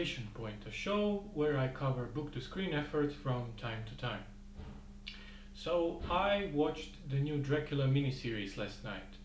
Exclamation Point, a show where I cover book-to-screen efforts from time to time. So I watched the new Dracula miniseries last night.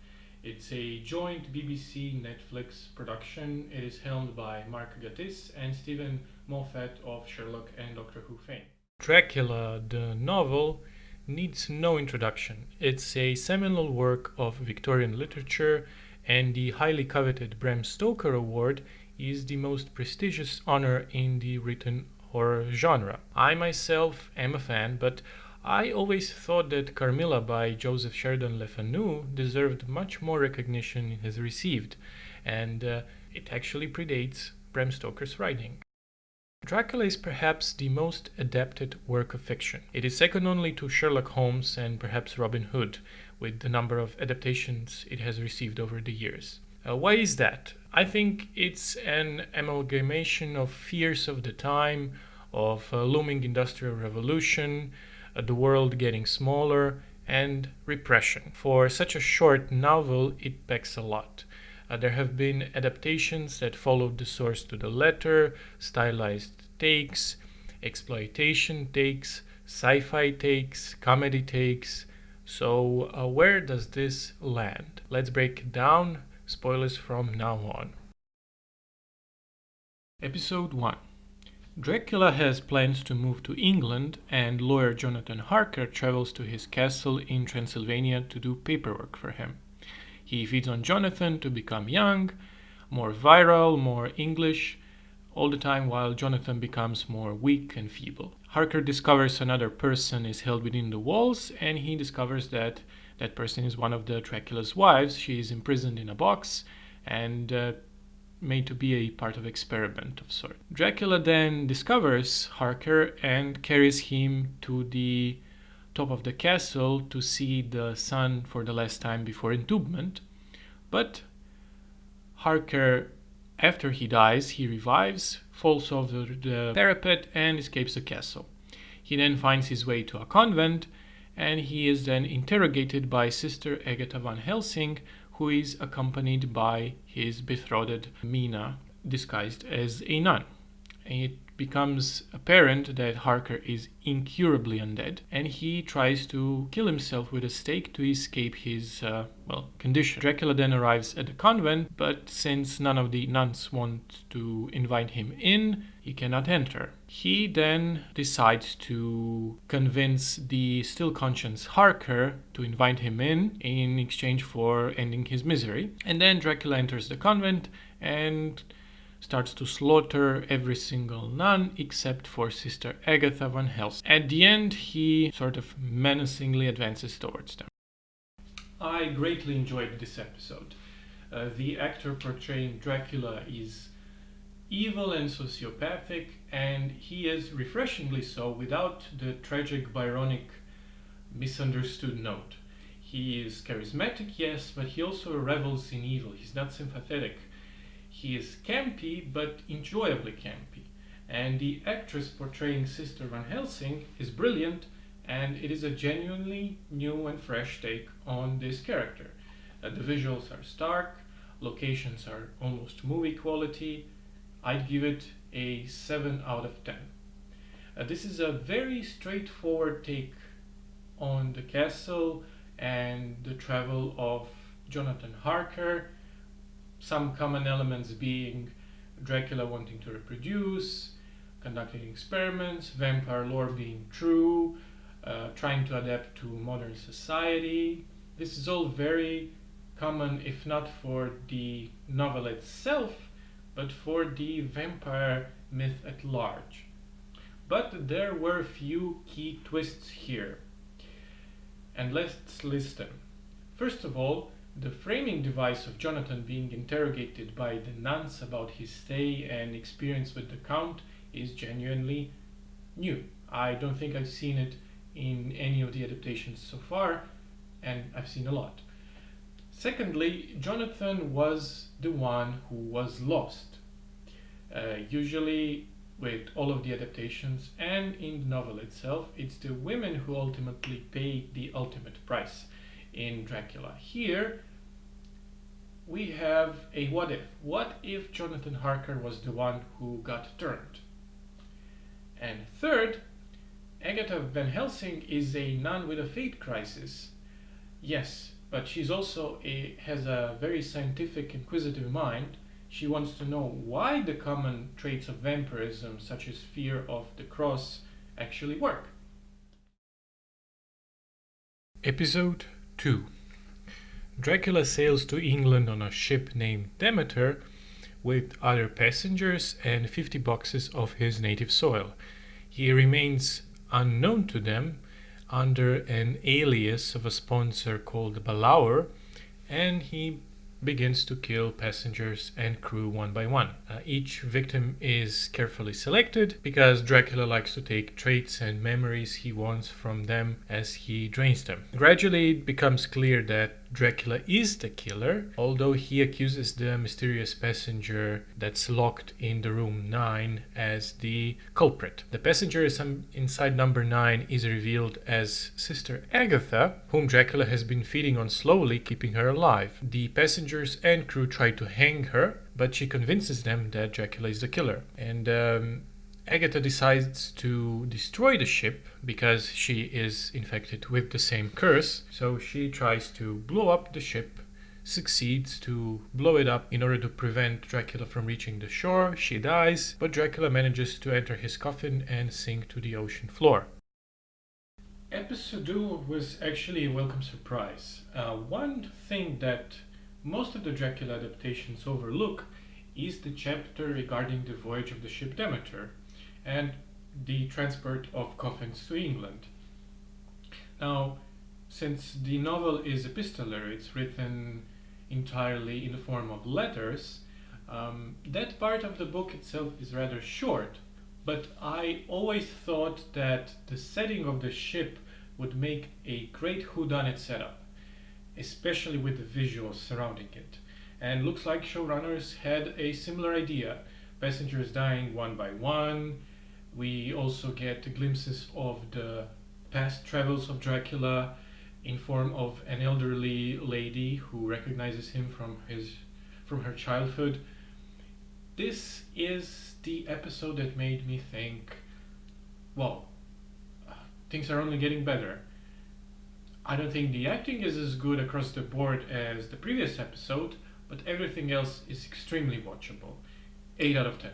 It's a joint BBC-Netflix production. It is helmed by Mark Gatiss and Stephen Moffat of Sherlock and Doctor Who fame. Dracula, the novel, needs no introduction. It's a seminal work of Victorian literature, and the highly coveted Bram Stoker Award is the most prestigious honor in the written horror genre. I myself am a fan, but I always thought that Carmilla by Joseph Sheridan Le Fanu deserved much more recognition it has received, and it actually predates Bram Stoker's writing. Dracula is perhaps the most adapted work of fiction. It is second only to Sherlock Holmes and perhaps Robin Hood, with the number of adaptations it has received over the years. Why is that? I think it's an amalgamation of fears of the time, of looming industrial revolution, the world getting smaller, and repression. For such a short novel, it packs a lot. There have been adaptations that followed the source to the letter, stylized takes, exploitation takes, sci-fi takes, comedy takes. So where does this land? Let's break it down. Spoilers from now on. Episode 1. Dracula has plans to move to England, and lawyer Jonathan Harker travels to his castle in Transylvania to do paperwork for him. He feeds on Jonathan to become young, more virile, more English, all the time while Jonathan becomes more weak and feeble. Harker discovers another person is held within the walls, and he discovers that that person is one of the Dracula's wives. She is imprisoned in a box and made to be a part of experiment of sort. Dracula then discovers Harker and carries him to the top of the castle to see the son for the last time before entombment. But Harker, after he dies, he revives, falls over the parapet and escapes the castle. He then finds his way to a convent, and he is then interrogated by Sister Agatha Van Helsing, who is accompanied by his betrothed Mina, disguised as a nun. It becomes apparent that Harker is incurably undead, and he tries to kill himself with a stake to escape his, condition. Dracula then arrives at the convent, but since none of the nuns want to invite him in, he cannot enter. He then decides to convince the still conscious Harker to invite him in exchange for ending his misery. And then Dracula enters the convent and starts to slaughter every single nun except for Sister Agatha Van Helsing. At the end, he sort of menacingly advances towards them. I greatly enjoyed this episode. The actor portraying Dracula is evil and sociopathic, and he is refreshingly so without the tragic, Byronic, misunderstood note. He is charismatic, yes, but he also revels in evil. He's not sympathetic. He is campy, but enjoyably campy. And the actress portraying Sister Van Helsing is brilliant, and it is a genuinely new and fresh take on this character. The visuals are stark, locations are almost movie quality. I'd give it a 7 out of 10. This is a very straightforward take on the castle and the travel of Jonathan Harker. Some common elements being Dracula wanting to reproduce, conducting experiments, vampire lore being true, trying to adapt to modern society. This is all very common, if not for the novel itself, but for the vampire myth at large. But there were a few key twists here, and let's list them. First of all, the framing device of Jonathan being interrogated by the nuns about his stay and experience with the Count is genuinely new. I don't think I've seen it in any of the adaptations so far, and I've seen a lot. Secondly, Jonathan was the one who was lost. Usually, with all of the adaptations and in the novel itself, it's the women who ultimately pay the ultimate price in Dracula. Here, we have a what if. What if Jonathan Harker was the one who got turned? And third, Agatha Van Helsing is a nun with a faith crisis. Yes, but she's also has a very scientific, inquisitive mind. She wants to know why the common traits of vampirism, such as fear of the cross, actually work. Episode 2. Dracula sails to England on a ship named Demeter with other passengers and 50 boxes of his native soil. He remains unknown to them under an alias of a sponsor called Balaur, and he begins to kill passengers and crew one by one. Each victim is carefully selected because Dracula likes to take traits and memories he wants from them as he drains them. Gradually it becomes clear that Dracula is the killer, although he accuses the mysterious passenger that's locked in the room 9 as the culprit. The passenger inside number 9 is revealed as Sister Agatha, whom Dracula has been feeding on slowly, keeping her alive. The passengers and crew try to hang her, but she convinces them that Dracula is the killer. And Agatha decides to destroy the ship because she is infected with the same curse. So she tries to blow up the ship, succeeds to blow it up in order to prevent Dracula from reaching the shore. She dies, but Dracula manages to enter his coffin and sink to the ocean floor. Episode 2 was actually a welcome surprise. One thing that most of the Dracula adaptations overlook is the chapter regarding the voyage of the ship Demeter and the transport of coffins to England. Now, since the novel is epistolary, it's written entirely in the form of letters, that part of the book itself is rather short, but I always thought that the setting of the ship would make a great whodunit setup, especially with the visuals surrounding it. And looks like showrunners had a similar idea. Passengers dying one by one. We also get glimpses of the past travels of Dracula in form of an elderly lady who recognizes him from her childhood. This is the episode that made me think, well, things are only getting better. I don't think the acting is as good across the board as the previous episode, but everything else is extremely watchable. 8 out of 10.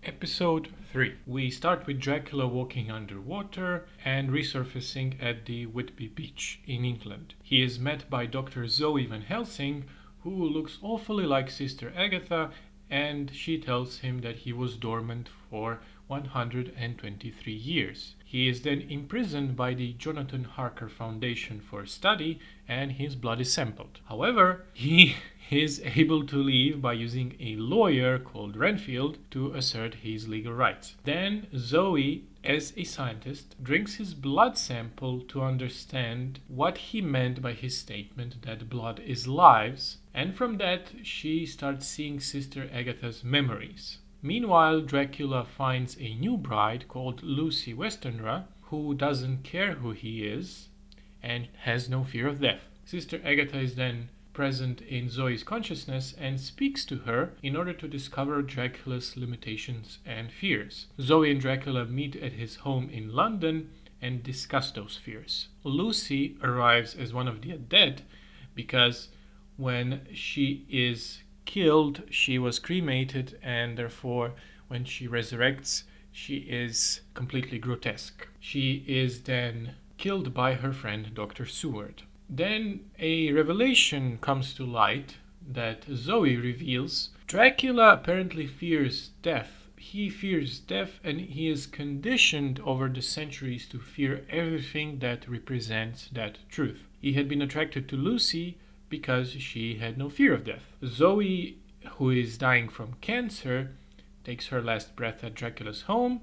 Episode 3. We start with Dracula walking underwater and resurfacing at the Whitby beach in England. He is met by Dr. Zoe Van Helsing, who looks awfully like Sister Agatha, and she tells him that he was dormant for 123 years. He is then imprisoned by the Jonathan Harker Foundation for study, and his blood is sampled. However, he is able to leave by using a lawyer called Renfield to assert his legal rights. Then Zoe, as a scientist, drinks his blood sample to understand what he meant by his statement that blood is lives, and from that she starts seeing Sister Agatha's memories. Meanwhile, Dracula finds a new bride called Lucy Westenra, who doesn't care who he is and has no fear of death. Sister Agatha is then present in Zoe's consciousness and speaks to her in order to discover Dracula's limitations and fears. Zoe and Dracula meet at his home in London and discuss those fears. Lucy arrives as one of the dead because when she is killed, she was cremated, and therefore when she resurrects, she is completely grotesque. She is then killed by her friend Dr. Seward. Then a revelation comes to light that Zoe reveals. Dracula apparently fears death. He fears death, and he is conditioned over the centuries to fear everything that represents that truth. He had been attracted to Lucy because she had no fear of death. Zoe, who is dying from cancer, takes her last breath at Dracula's home,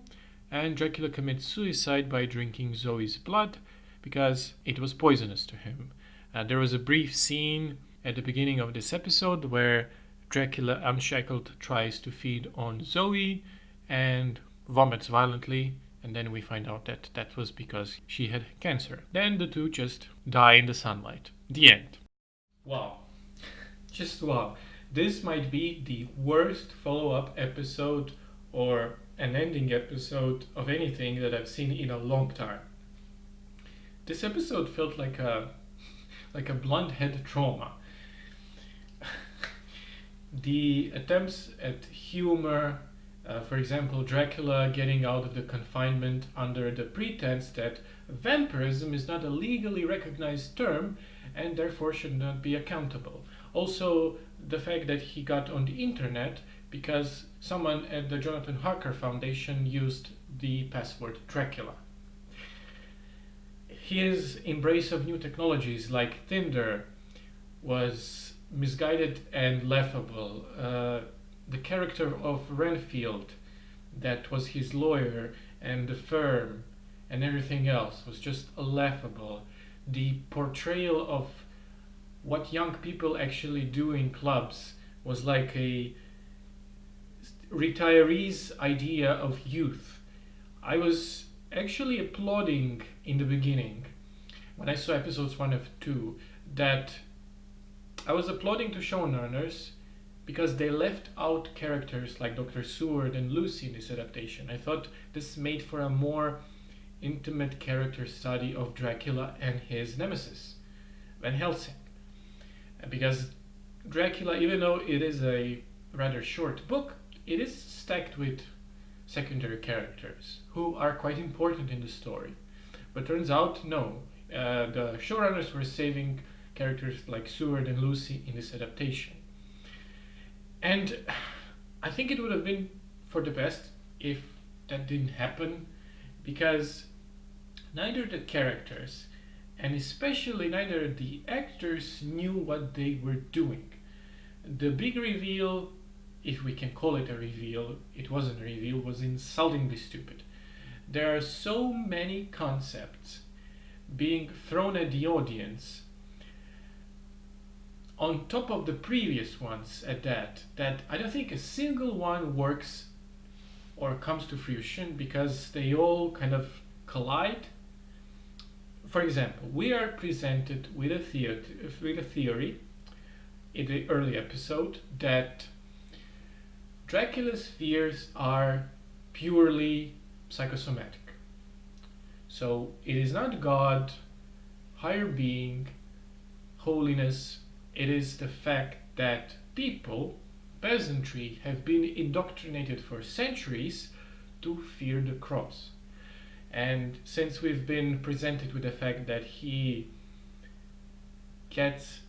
and Dracula commits suicide by drinking Zoe's blood because it was poisonous to him. There was a brief scene at the beginning of this episode where Dracula, unshackled, tries to feed on Zoe and vomits violently, and then we find out that that was because she had cancer. Then the two just die in the sunlight. The end. Wow. Just wow. This might be the worst follow up episode or an ending episode of anything that I've seen in a long time. This episode felt like a blunt head trauma. The attempts at humor, for example, Dracula getting out of the confinement under the pretense that vampirism is not a legally recognized term and therefore should not be accountable. Also, the fact that he got on the internet because someone at the Jonathan Harker Foundation used the password Dracula. His embrace of new technologies like Tinder was misguided and laughable. The character of Renfield, that was his lawyer, and the firm, and everything else was just laughable. The portrayal of what young people actually do in clubs was like a retiree's idea of youth. I was actually applauding in the beginning when I saw episodes 1 and 2 that I was applauding to showrunners because they left out characters like Dr. Seward and Lucy in this adaptation. I thought this made for a more intimate character study of Dracula and his nemesis, Van Helsing. Because Dracula, even though it is a rather short book, it is stacked with secondary characters who are quite important in the story. But turns out, no. The showrunners were saving characters like Seward and Lucy in this adaptation. And I think it would have been for the best if that didn't happen, because neither the characters and especially neither the actors knew what they were doing. The big reveal, if we can call it a reveal, it wasn't a reveal, was insultingly stupid. There are so many concepts being thrown at the audience on top of the previous ones at that I don't think a single one works or comes to fruition because they all kind of collide. For example, we are presented with a theory in the early episode that Dracula's fears are purely psychosomatic. So it is not God, higher being, holiness. It is the fact that people, peasantry, have been indoctrinated for centuries to fear the cross. And since we've been presented with the fact that he gets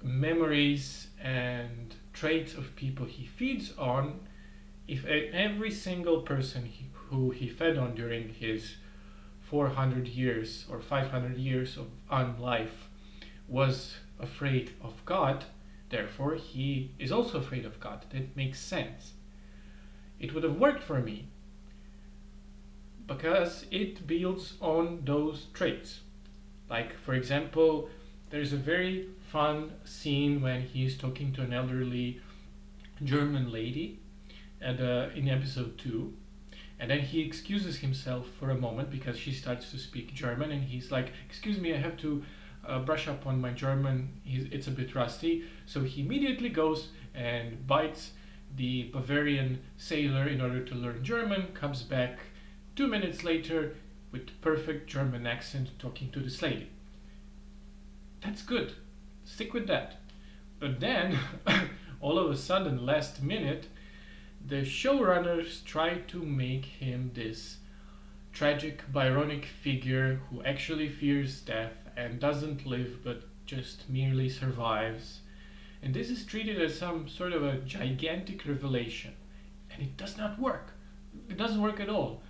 memories and traits of people he feeds on, if every single person who he fed on during his 400 years or 500 years of life was afraid of God, therefore he is also afraid of God. That makes sense. It would have worked for me because it builds on those traits. Like, for example, there's a very fun scene when he's talking to an elderly German lady in episode 2, and then he excuses himself for a moment because she starts to speak German, and he's like, "Excuse me, I have to brush up on my German, it's a bit rusty." So he immediately goes and bites the Bavarian sailor in order to learn German, comes back 2 minutes later with perfect German accent talking to this lady. That's good. Stick with that. But then, all of a sudden, last minute, the showrunners try to make him this tragic, Byronic figure who actually fears death and doesn't live but just merely survives. And this is treated as some sort of a gigantic revelation. And it does not work. It doesn't work at all.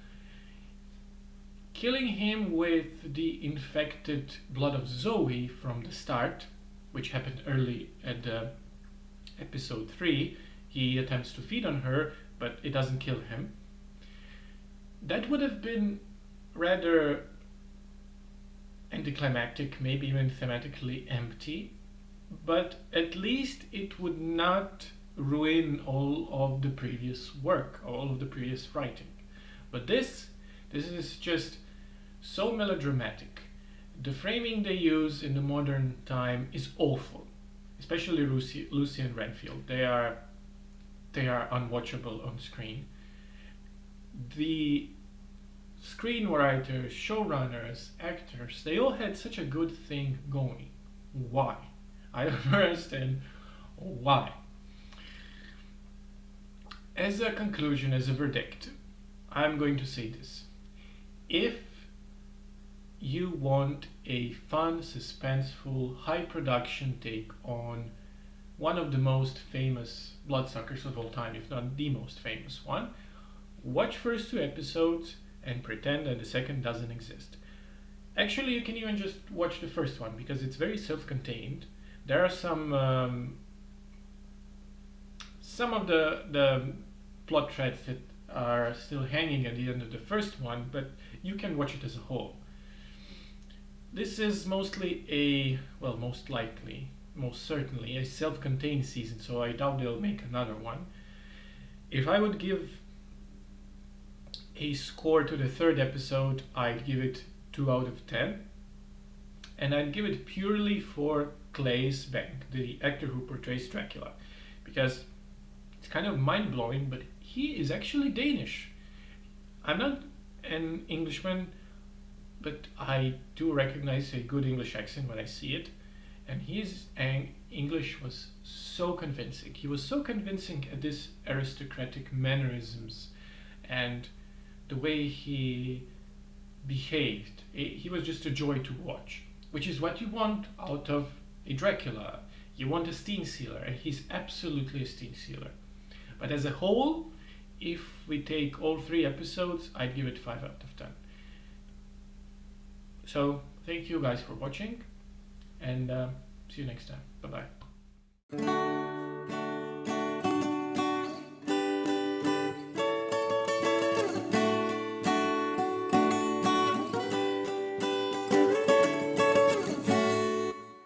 Killing him with the infected blood of Zoe from the start, which happened early at episode 3, he attempts to feed on her, but it doesn't kill him. That would have been rather anticlimactic, maybe even thematically empty, but at least it would not ruin all of the previous work, all of the previous writing. But this is just so melodramatic. The framing they use in the modern time is awful. especially Lucy and Renfield. They are unwatchable on screen. The screenwriters, showrunners, actors, they all had such a good thing going. Why? I don't understand why. As a conclusion, as a verdict, I'm going to say this. If you want a fun, suspenseful, high production take on one of the most famous bloodsuckers of all time, if not the most famous one, watch first 2 episodes and pretend that the second doesn't exist. Actually, you can even just watch the first one because it's very self-contained. There are some of the plot threads that are still hanging at the end of the first one, but you can watch it as a whole. This is mostly most certainly a self-contained season, so I doubt they'll make another one. If I would give a score to the 3rd episode, I'd give it 2 out of 10. And I'd give it purely for Claes Bank, the actor who portrays Dracula, because it's kind of mind-blowing, but he is actually Danish. I'm not an Englishman, but I do recognize a good English accent when I see it, and his English was so convincing. He was so convincing at this aristocratic mannerisms and the way he behaved. He was just a joy to watch, which is what you want out of a Dracula. You want a scene sealer, and he's absolutely a scene sealer. But as a whole, if we take all 3 episodes, I'd give it 5 out of 10. So thank you guys for watching, and see you next time. Bye bye.